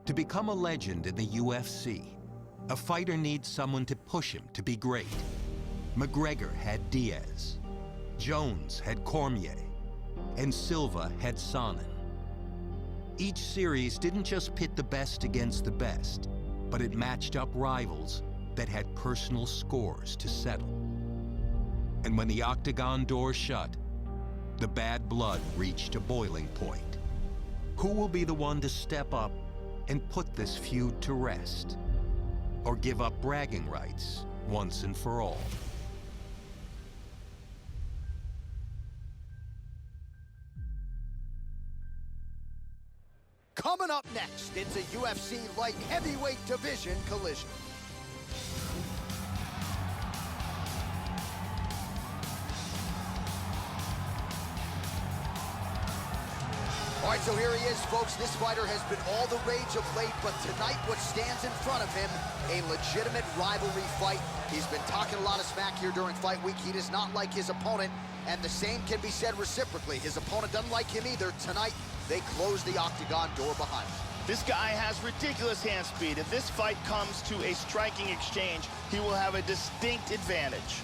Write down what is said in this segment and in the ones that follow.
To become a legend in the UFC, a fighter needs someone to push him to be great. McGregor had Diaz, Jones had Cormier, and Silva had Sonnen. Each series didn't just pit the best against the best, but it matched up rivals that had personal scores to settle. And when the octagon door shut, the bad blood reached a boiling point. Who will be the one to step up and put this feud to rest? Or give up bragging rights once and for all? Coming up next, it's a UFC light heavyweight division collision. All right, so here he is, folks. This fighter has been all the rage of late, but tonight what stands in front of him, a legitimate rivalry fight. He's been talking a lot of smack here during fight week. He does not like his opponent, and the same can be said reciprocally. His opponent doesn't like him either. Tonight, they close the octagon door behind him. This guy has ridiculous hand speed. If this fight comes to a striking exchange, he will have a distinct advantage.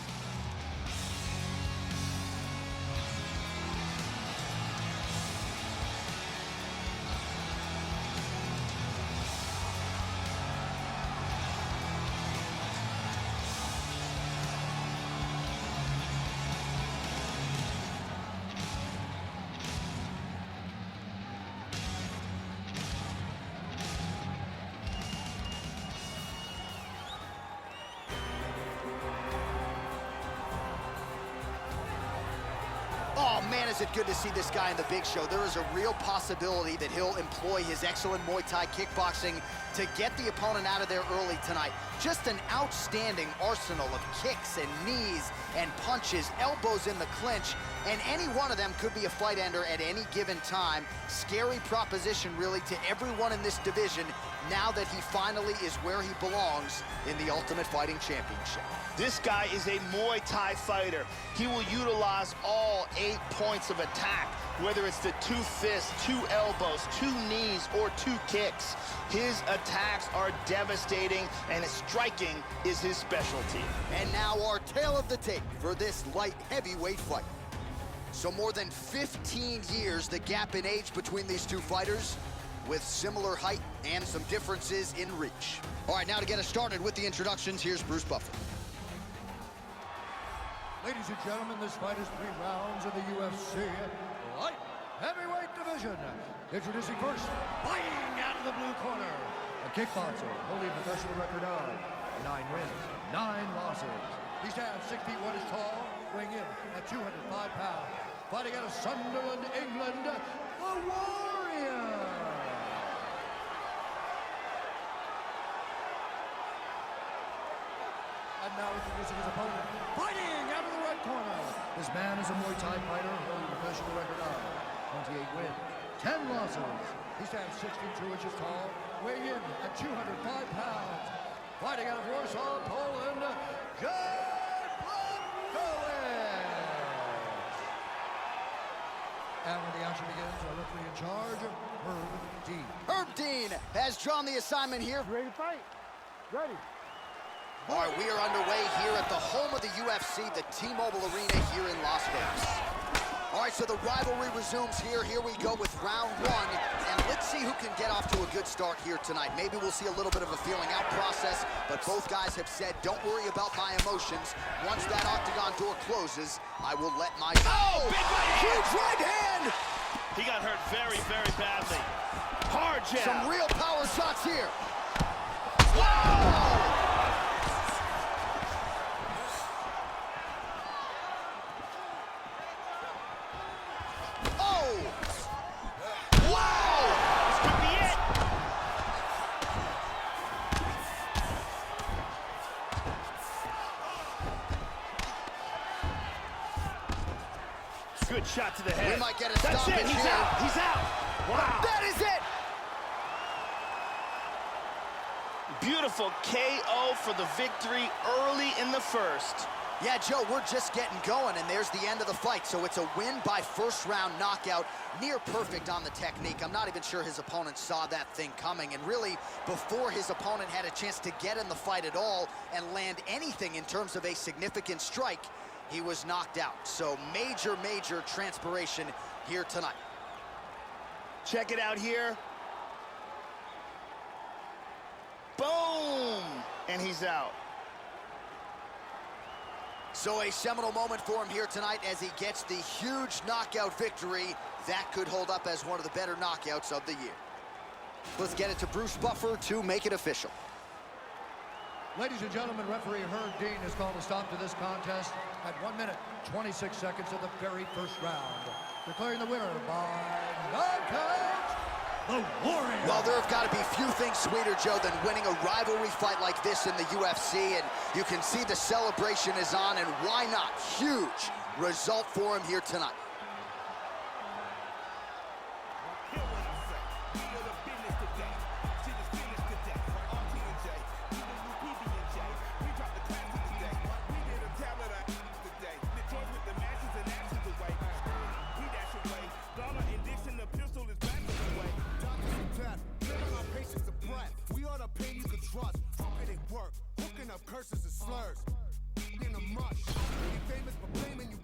Oh man, is it good to see this guy in the big show. There is a real possibility that he'll employ his excellent Muay Thai kickboxing to get the opponent out of there early tonight. Just an outstanding arsenal of kicks and knees and punches, elbows in the clinch, and any one of them could be a fight ender at any given time. Scary proposition really to everyone in this division now that he finally is where he belongs in the Ultimate Fighting Championship. This guy is a Muay Thai fighter. He will utilize all 8 points of attack, whether it's the 2 fists, 2 elbows, 2 knees, or 2 kicks. His attacks are devastating, and his striking is his specialty. And now our tale of the tape for this light heavyweight fight. So more than 15 years, the gap in age between these two fighters, with similar height and some differences in reach. All right, now to get us started with the introductions, here's Bruce Buffer. Ladies and gentlemen, this fight is 3 rounds in the UFC light heavyweight division. Introducing first, fighting out of the blue corner, a kickboxer holding a professional record of 9 wins, 9 losses. He stands 6 feet 1 inch tall, weighing in at 205 pounds. Fighting out of Sunderland, England, the Warrior. And now introducing his opponent, fighting out of the right corner. This man is a Muay Thai fighter holding a professional record of 28 wins, 10 losses. He stands 6 feet 2 inches tall, weighing in at 205 pounds. Fighting out of Warsaw, Poland, John Blachowicz. And when the action begins, our referee in charge, Herb Dean. Herb Dean has drawn the assignment here. Ready to fight? Ready. All right, we are underway here at the home of the UFC, the T-Mobile Arena here in Las Vegas. All right, so the rivalry resumes here. Here we go with round 1, and let's see who can get off to a good start here tonight. Maybe we'll see a little bit of a feeling out process, but both guys have said, don't worry about my emotions. Once that octagon door closes, I will let my... Oh, big right hand! Huge right hand! He got hurt very, very badly. Hard jab. Some real power shots here. Whoa! Good shot to the head. We might get a stoppage here. He's out. He's out. Wow. That is it. Beautiful KO for the victory early in the first. Yeah, Joe, we're just getting going, and there's the end of the fight. So it's a win by first-round knockout, near perfect on the technique. I'm not even sure his opponent saw that thing coming, and really, before his opponent had a chance to get in the fight at all and land anything in terms of a significant strike, he was knocked out. So major, major transpiration here tonight. Check it out here. Boom! And he's out. So a seminal moment for him here tonight as he gets the huge knockout victory. That could hold up as one of the better knockouts of the year. Let's get it to Bruce Buffer to make it official. Ladies and gentlemen, referee Herb Dean has called a stop to this contest at 1 minute, 26 seconds of the very first round. Declaring the winner by knockout, the Warrior. Well, there have got to be few things sweeter, Joe, than winning a rivalry fight like this in the UFC, and you can see the celebration is on, and why not? Huge result for him here tonight. Curses and slurs in the mush. Be famous for blaming you,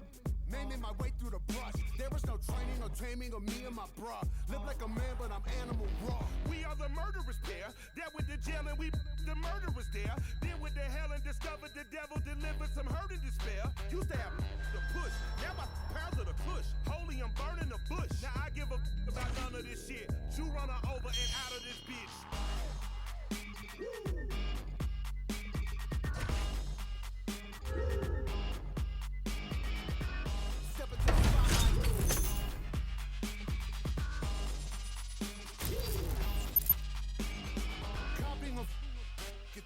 naming my way through the brush. There was no training or taming of me and my bruh. Live like a man, but I'm animal raw. We are the murderers pair. That with the jail and we the murderers there. Then with the hell and discovered the devil delivered some hurt and despair. Used to have the push. Now my pounds of the push. Holy, I'm burning the bush. Now I give a about none of this shit. You run her over and out of this bitch.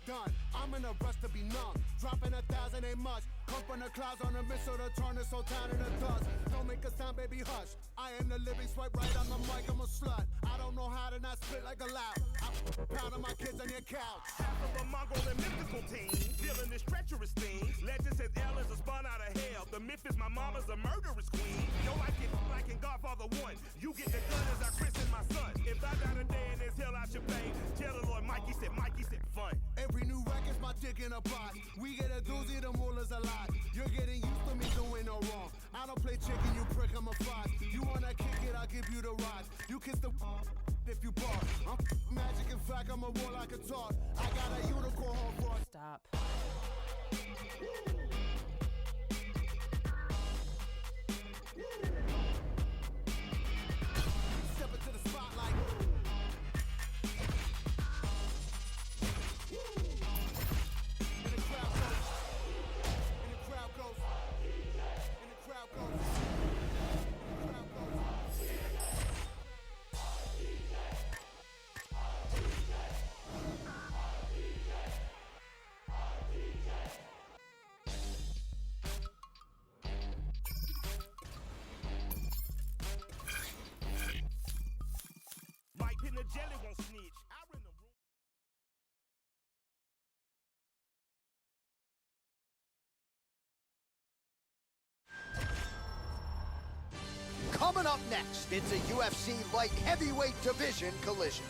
Done. I'm in a rush to be numb. Dropping 1,000 ain't much. Come from the clouds on a missile to turn this whole town into dust. Don't make a sound, baby, hush. I am the living swipe right on the mic. I'm a slut. I don't know how to not spit like a loud. I'm pounding my kids on your couch. Half of a Mongol and mythical team, dealing this treacherous thing. Legend says L is a spun out of hell. The myth is my mama's a murderous queen. Yo, like in Godfather 1. You get the gun as I christen my son. If I got a day in this hell, I should pay. Tell the Lord Mikey said fun. Every new record's my dick in a box. We get a doozy, the mullah's a lot. You're getting used to me doing no wrong. I don't play chicken, you prick, I'm a fox. You wanna kick it, I'll give you the rocks. You kiss the if you bark. I'm magic, in fact, I'm a war like a talk. I got a unicorn for a Stop. Step into the spotlight. Jelly won't snitch. I run the room. Coming up next, it's a UFC light heavyweight division collision.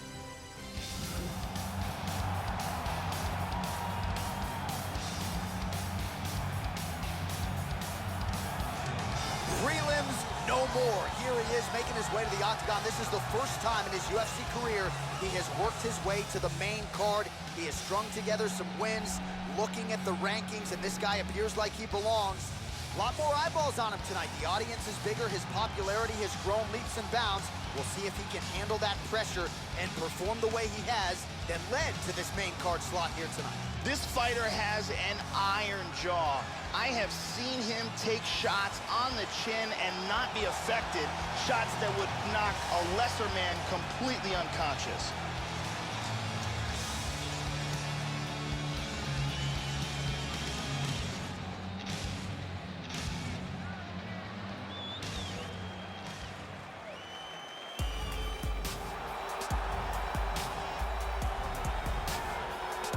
Prelims no more. Here he is making his way to the octagon. This is the first time in his UFC career he has worked his way to the main card. He has strung together some wins, looking at the rankings, and this guy appears like he belongs. A lot more eyeballs on him tonight. The audience is bigger. His popularity has grown leaps and bounds. We'll see if he can handle that pressure and perform the way he has that led to this main card slot here tonight. This fighter has an iron jaw. I have seen him take shots on the chin and not be affected. Shots that would knock a lesser man completely unconscious.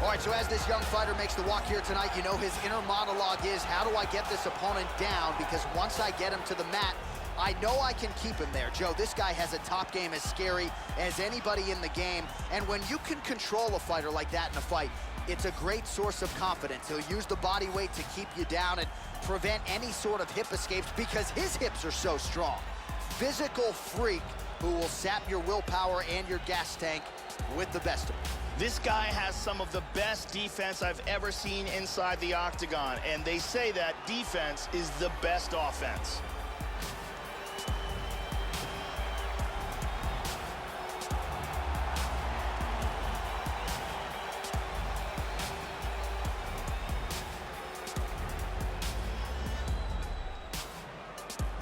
All right, so as this young fighter makes the walk here tonight, you know his inner monologue is, how do I get this opponent down? Because once I get him to the mat, I know I can keep him there. Joe, this guy has a top game as scary as anybody in the game. And when you can control a fighter like that in a fight, it's a great source of confidence. He'll use the body weight to keep you down and prevent any sort of hip escapes because his hips are so strong. Physical freak who will sap your willpower and your gas tank with the best of them. This guy has some of the best defense I've ever seen inside the octagon, and they say that defense is the best offense.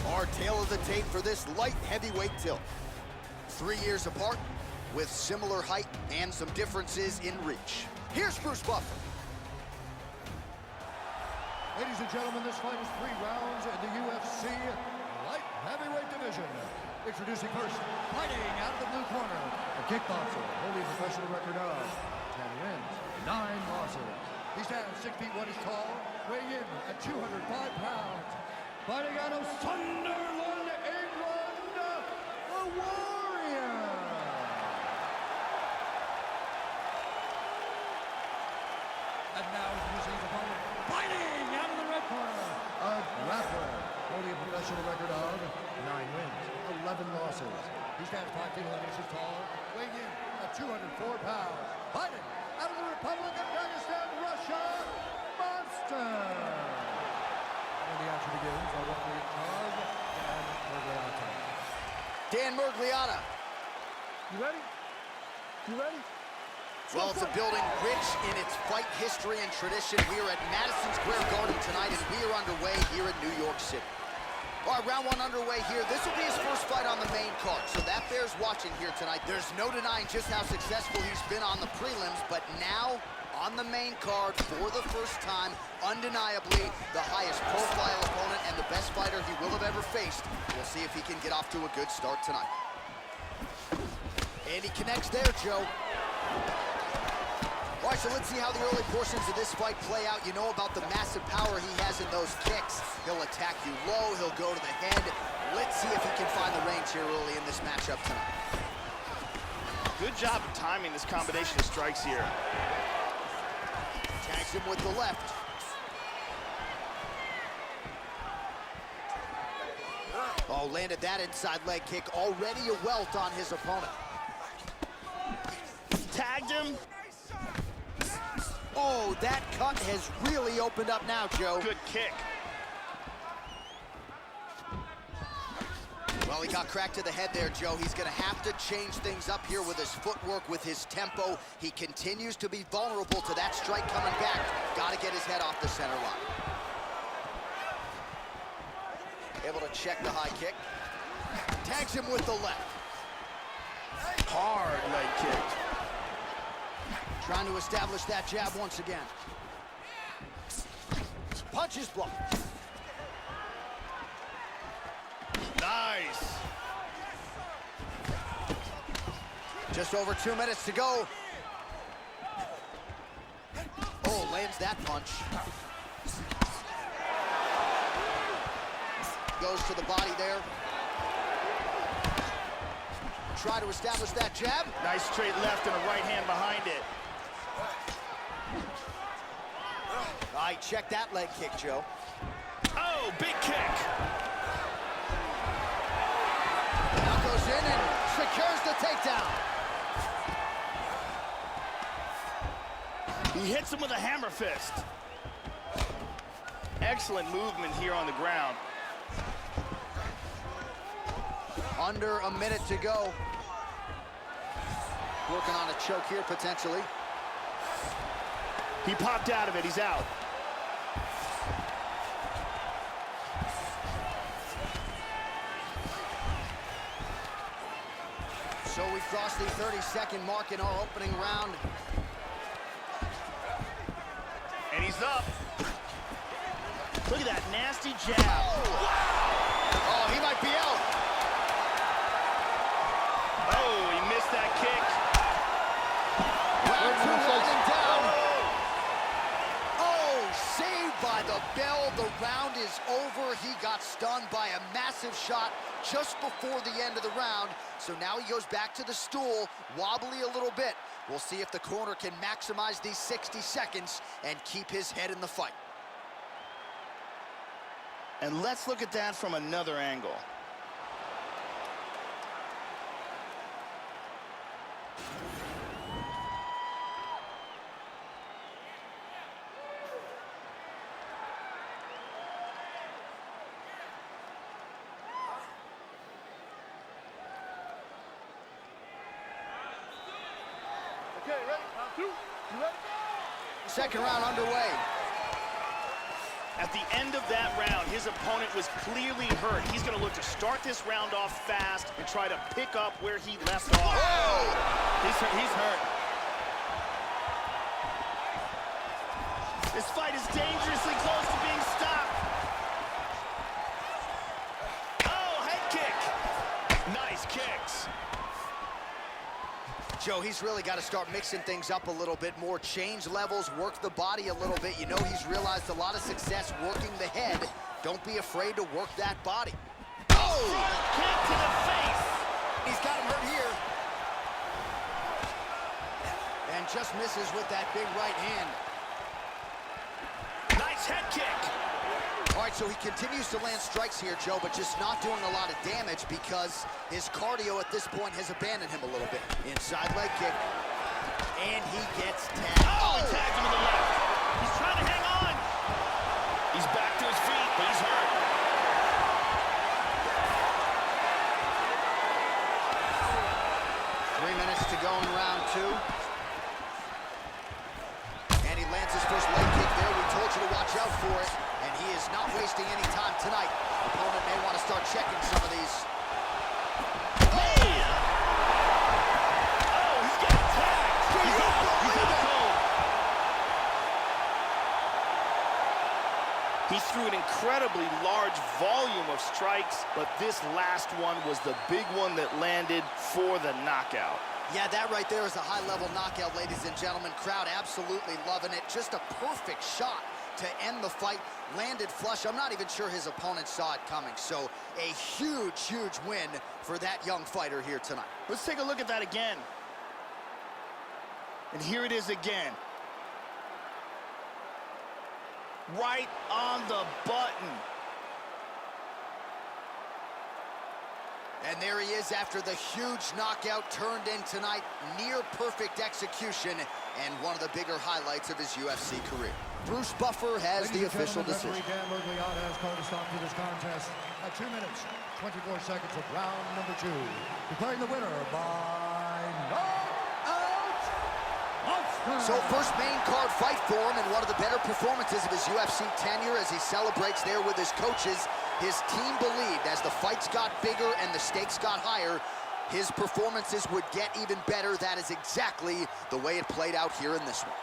Our tale of the tape for this light heavyweight tilt. 3 years apart, with similar height and some differences in reach. Here's Bruce Buffer. Ladies and gentlemen, this fight is 3 rounds in the UFC light heavyweight division. Introducing first, fighting out of the blue corner, a kickboxer, holding a professional record of 10 wins, 9 losses. He stands 6 feet 1 inch tall, weighing in at 205 pounds. Fighting out of Sunderland, England, the Warrior. And now introducing his opponent, fighting out of the red corner, a grappler, holding a professional record of 9 wins, 11 losses. He stands 5 feet 11 inches tall, weighing in at 204 pounds. Fighting out of the Republic of Dagestan, Russia, Monster. And the action begins, our referee in charge, Dan Mergliata. Dan Mergliata. You ready? You ready? Well, it's a building rich in its fight history and tradition. We are at Madison Square Garden tonight, and we are underway here in New York City. All right, round 1 underway here. This will be his first fight on the main card, so that bears watching here tonight. There's no denying just how successful he's been on the prelims, but now on the main card for the first time, undeniably the highest profile opponent and the best fighter he will have ever faced. We'll see if he can get off to a good start tonight. And he connects there, Joe. All right, so let's see how the early portions of this fight play out. You know about the massive power he has in those kicks. He'll attack you low, he'll go to the head. Let's see if he can find the range here early in this matchup tonight. Good job of timing this combination of strikes here. Tags him with the left. Oh, landed that inside leg kick. Already a welt on his opponent. Tagged him. Oh, that cut has really opened up now, Joe. Good kick. Well, he got cracked to the head there, Joe. He's going to have to change things up here with his footwork, with his tempo. He continues to be vulnerable to that strike coming back. Got to get his head off the center line. Able to check the high kick. Tags him with the left. Hard leg kick. Trying to establish that jab once again. Punch is blocked. Nice. Just over 2 minutes to go. Oh, lands that punch. Goes to the body there. Try to establish that jab. Nice straight left and a right hand behind it. All right, check that leg kick, Joe. Oh, big kick. Now goes in and secures the takedown. He hits him with a hammer fist. Excellent movement here on the ground. Under a minute to go. Working on a choke here, potentially. He popped out of it. He's out. So we crossed the 30-second mark in our opening round. And he's up. Look at that nasty jab. Oh, he might be out. Oh, he missed that kick. Round 2 winding down. round is over. He got stunned by a massive shot just before the end of the round. So now he goes back to the stool, wobbly a little bit. We'll see if the corner can maximize these 60 seconds and keep his head in the fight. And let's look at that from another angle. Okay, ready? Round 2. You ready? Second round underway. At the end of that round, his opponent was clearly hurt. He's going to look to start this round off fast and try to pick up where he left off. Whoa! He's hurt. This fight is dangerously close to being stopped. Oh, head kick. Nice kicks. Joe, he's really got to start mixing things up a little bit more, change levels, work the body a little bit. You know, he's realized a lot of success working the head. Don't be afraid to work that body. Oh! Front kick to the face. He's got him hurt here. And just misses with that big right hand. Nice head kick. All right, so he continues to land strikes here, Joe, but just not doing a lot of damage because his cardio at this point has abandoned him a little bit. Inside leg kick, and he gets tagged. Oh, he tagged him in the left. He's trying to hang on. He's back to his feet, but he's hurt. 3 minutes to go in round 2. And he lands his first leg kick there. We told you to watch out for it. And he is not wasting any time tonight. Opponent may want to start checking some of these. Oh, he's getting tagged. He's out cold. He threw an incredibly large volume of strikes, but this last one was the big one that landed for the knockout. Yeah, that right there is a high-level knockout, ladies and gentlemen. Crowd absolutely loving it. Just a perfect shot to end the fight. Landed flush. I'm not even sure his opponent saw it coming. So a huge, huge win for that young fighter here tonight. Let's take a look at that again. And here it is again. Right on the button. And there he is after the huge knockout turned in tonight. Near perfect execution and one of the bigger highlights of his UFC career. Bruce Buffer has the official decision. Referee Dan Mergliata has called a stop to this contest at 2 minutes, 24 seconds of round number 2. Declaring the winner by knockout, monster. So first main card fight for him and one of the better performances of his UFC tenure as he celebrates there with his coaches. His team believed as the fights got bigger and the stakes got higher, his performances would get even better. That is exactly the way it played out here in this one.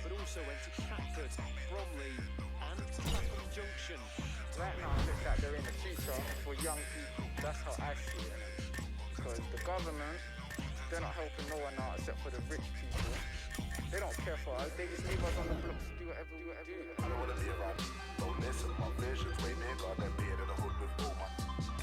But also went to Catford, Bromley, and Clapham Junction. Right now, I look that they're in the future for young people. That's how I see it. because the government, they're not helping no one out except for the rich people. They don't care for us. They just leave us on the blocks to do whatever we do. I don't wanna be around. Don't listen, my vision's way bigger than being in the hood with all my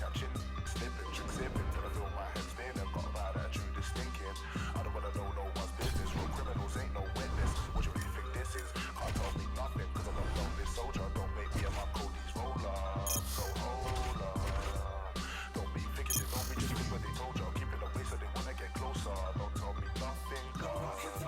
catching, snipping, trick sipping, till I feel my head spinning. Got a bad attitude, this thinking. I don't wanna know no one's business. Real criminals ain't no witness. What you really think this is? Can't tell me nothing, cause I'm a lonely soldier. Don't make me and my Cody's roller. So hold up. Don't be thinking it, don't be just what they told you. Keep it away so they wanna get closer. Don't tell me nothing, cause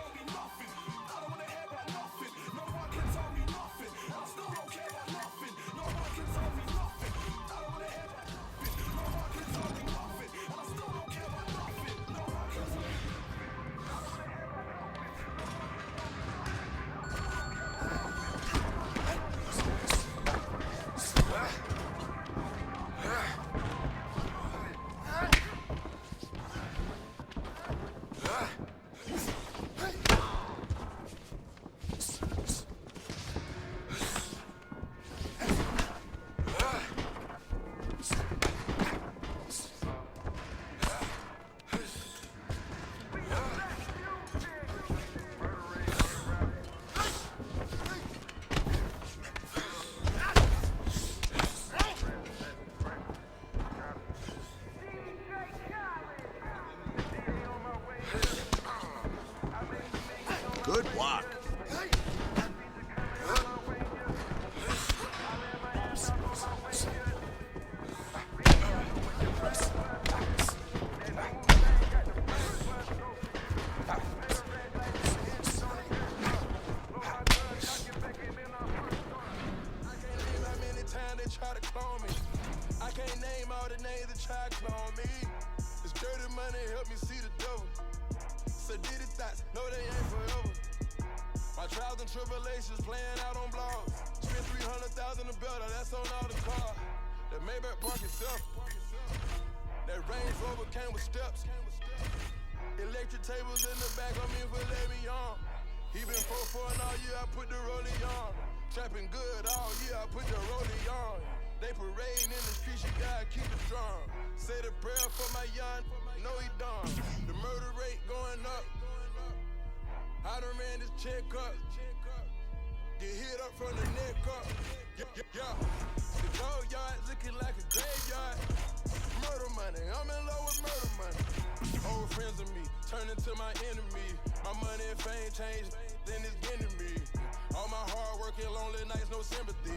Good block. try to clone me. I can't name all the names that try to clone me. This dirty money help me see the devil. Sedated thoughts, no they ain't forever. My trials and tribulations playing out on blogs. Spent 300,000 a builder, that's on all the car. That Maybach park itself. That Range Rover came with steps. Electric tables in the back on me for let me on. He been 4-4 and all year, I put the rollie on. Trapping good all year, I put the rollie on. They parading in the streets, you gotta keep it strong. Say the prayer for my young, no he don't. The murder rate going up. I done ran this check up. Get hit up from the neck up. Yeah. The gold yard looking like a graveyard. Murder money, I'm in love with murder money. Old friends of me, turn into my enemy. My money and fame changed, then it's getting me. All my hard work and lonely nights, no sympathy.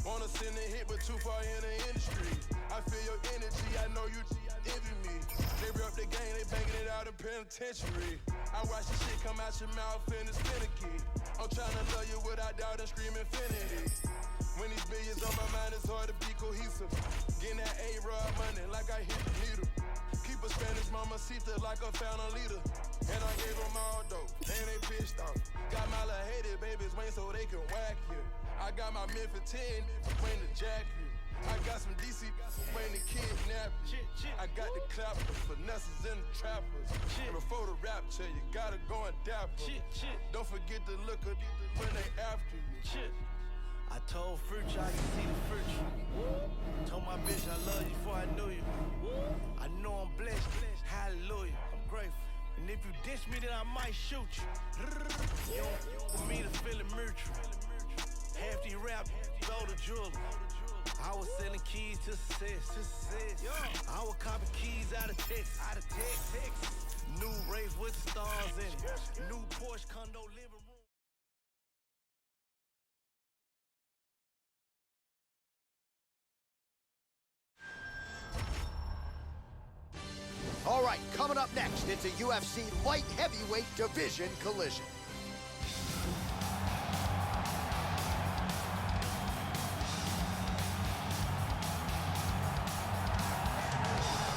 Wanna send a hit, but too far in the industry. I feel your energy, I know you envy me. They rep the game, they banging it out in penitentiary. I watch the shit come out your mouth and it's finicky. I'm tryna love you without doubt and scream infinity. When these billions on my mind, it's hard to be cohesive. Getting that A-Rod money like I hit the needle. Keep a Spanish mamacita like I found a leader. And I gave them all dope, and they pissed off. Got my little hated babies waiting so they can whack you. I got my Memphis 10 waiting to jack you. I got some DC waiting to kidnap you. I got the clappers, finesses and the trappers. Before the rapture, you gotta go and dap them. Don't forget to look at when they after you. I told Fruitcha I can see the fruit. Told my bitch I love you before I knew you. I know I'm blessed, hallelujah, I'm grateful. And if you diss me, then I might shoot you. You don't want me to feel it mutual. Half these rap, go to jeweler. I was selling keys to success. I was copying keys out of Texas. New race with the stars in it. New Porsche condo living room. All right, coming up next, it's a UFC light heavyweight division collision.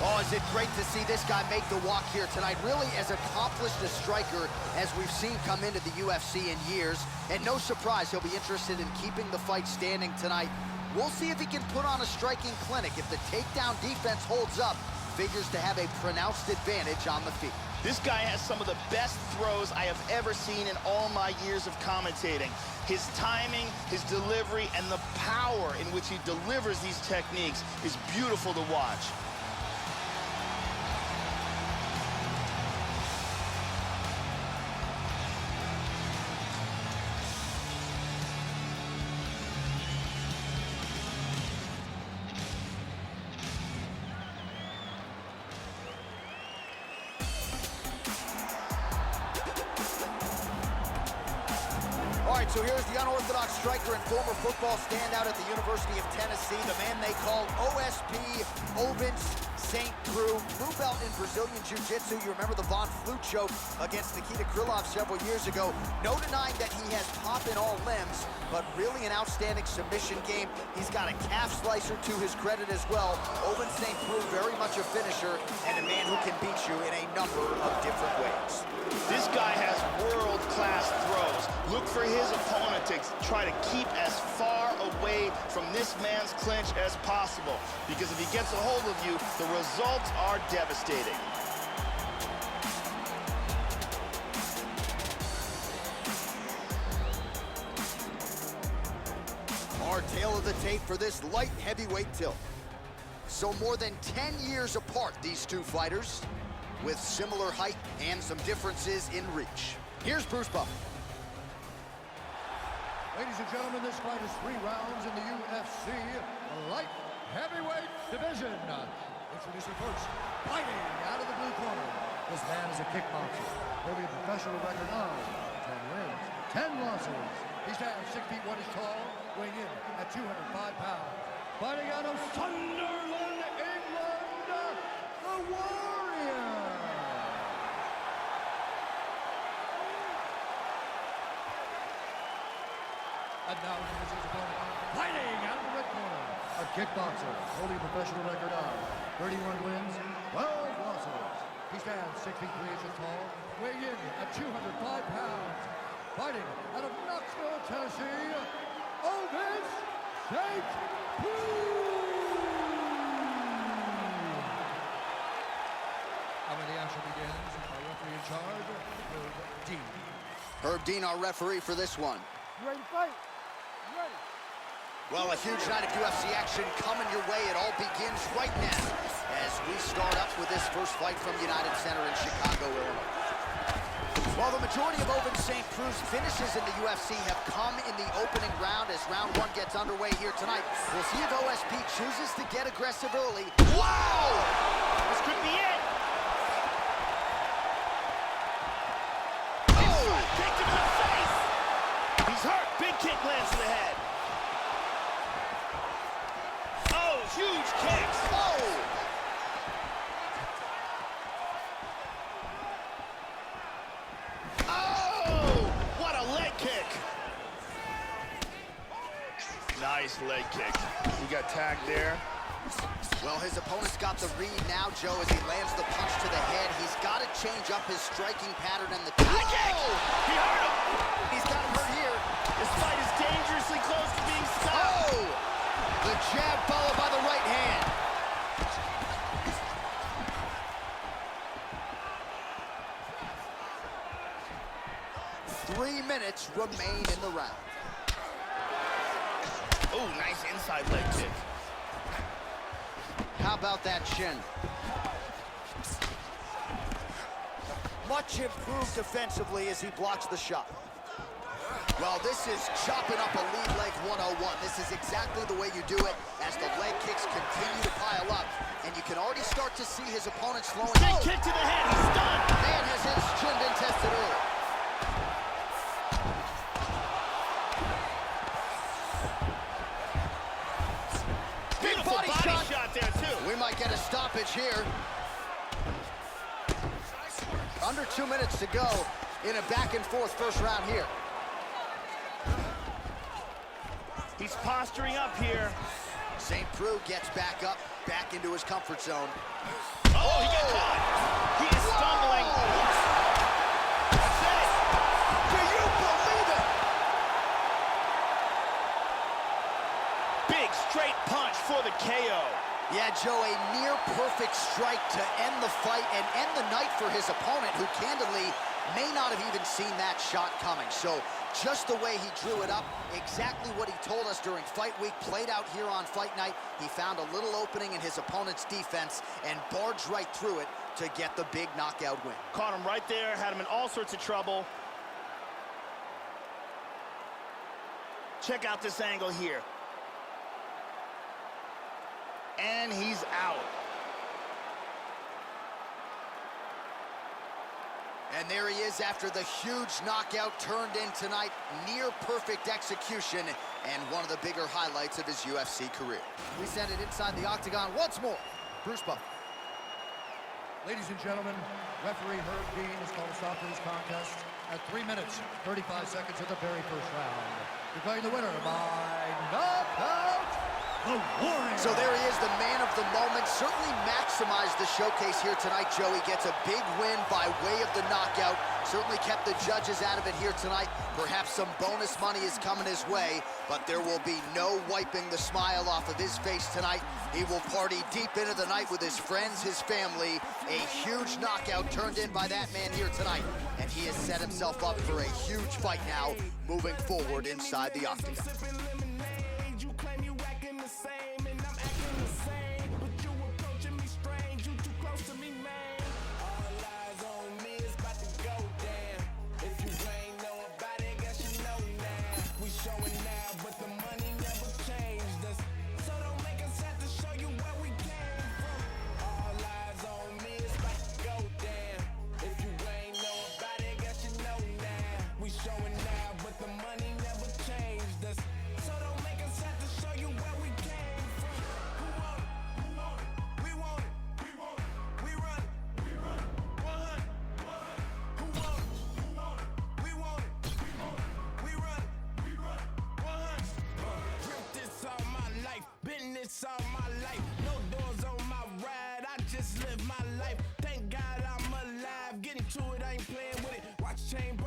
Oh, is it great to see this guy make the walk here tonight. Really as accomplished a striker as we've seen come into the UFC in years. And no surprise, he'll be interested in keeping the fight standing tonight. We'll see if he can put on a striking clinic. If the takedown defense holds up, figures to have a pronounced advantage on the feet. This guy has some of the best throws I have ever seen in all my years of commentating. His timing, his delivery, and the power in which he delivers these techniques is beautiful to watch. So here's the unorthodox striker and former football standout at the University of Tennessee, the man they call OSP, Ovens St. Preux, blue belt in Brazilian Jiu-Jitsu. You remember the Von Flue choke against Nikita Krylov several years ago. No denying that he has pop in all limbs, but really an outstanding submission game. He's got a calf slicer to his credit as well. Ovens St. Preux, very much a finisher and a man who can beat you in a number of different ways. This guy has world-class throws. Look for his opponent to try to keep as far away from this man's clinch as possible, because if he gets a hold of you, the results are devastating. Our tale of the tape for this light heavyweight tilt. So more than 10 years apart, these two fighters, with similar height and some differences in reach. Here's Bruce Buffer. Ladies and gentlemen, this fight is 3 rounds in the UFC light heavyweight division. Introducing first, fighting out of the blue corner. This man is a kickboxer, holding a professional record of 10 wins, 10 losses. He stands 6 feet 1 inch tall, weighing in at 205 pounds. Fighting out of Sunderland, England, the Warrior. And now here's his opponent, fighting out of the red corner. A kickboxer, holding a professional record of 31 wins, 12 losses. He stands 6 feet 3 inches tall, weighing in at 205 pounds. Fighting out of Knoxville, Tennessee, Ovens St. Preux. And when the action begins, our referee in charge, Herb Dean. Herb Dean, our referee for this one. You ready to fight? You ready? Well, a huge night of UFC action coming your way. It all begins right now as we start up with this first fight from United Center in Chicago, Illinois. While the majority of Ovens St. Preux finishes in the UFC have come in the opening round as round 1 gets underway here tonight. We'll see if OSP chooses to get aggressive early. Wow! This could be it. Oh! Kicked him in the face. He's hurt. Big kick lands to the head. Oh, huge kicks. Oh! Nice leg kick. He got tagged there. Well, his opponent's got the read now, Joe, as he lands the punch to the head. He's got to change up his striking pattern and the... High kick! He hurt him! He's got him hurt here. This fight is dangerously close to being stopped. Oh! The jab followed by the right hand. Three minutes remain in the round. Oh, nice inside leg kick. How about that shin? Much improved defensively as he blocks the shot. Well, this is chopping up a lead leg 101. This is exactly the way you do it as the leg kicks continue to pile up. And you can already start to see his opponent slowing. Big kick to the head, he's stunned. Man, has his chin been tested early. Body shot there, too. We might get a stoppage here. Under 2 minutes to go in a back-and-forth first round here. He's posturing up here. St. Preux gets back up, back into his comfort zone. Oh, he got caught. He is stumbling. That's it. Do you believe it? Big straight punch for the KO. Yeah, Joe, a near-perfect strike to end the fight and end the night for his opponent, who candidly may not have even seen that shot coming. So just the way he drew it up, exactly what he told us during fight week, played out here on fight night. He found a little opening in his opponent's defense and barged right through it to get the big knockout win. Caught him right there, had him in all sorts of trouble. Check out this angle here. And he's out. And there he is after the huge knockout turned in tonight. Near perfect execution and one of the bigger highlights of his UFC career. We send it inside the octagon once more. Bruce Buffer. Ladies and gentlemen, referee Herb Dean has called a stop to this contest at 3 minutes, 35 seconds of the very first round. Declaring the winner by knockout, the Warrior. So there he is, the man of the moment. Certainly maximized the showcase here tonight, Joey. Gets a big win by way of the knockout. Certainly kept the judges out of it here tonight. Perhaps some bonus money is coming his way, but there will be no wiping the smile off of his face tonight. He will party deep into the night with his friends, his family. A huge knockout turned in by that man here tonight, and he has set himself up for a huge fight now, moving forward inside the octagon. All my life, no doors on my ride, I just live my life. Thank God I'm alive, getting to it, I ain't playing with it. Watch chain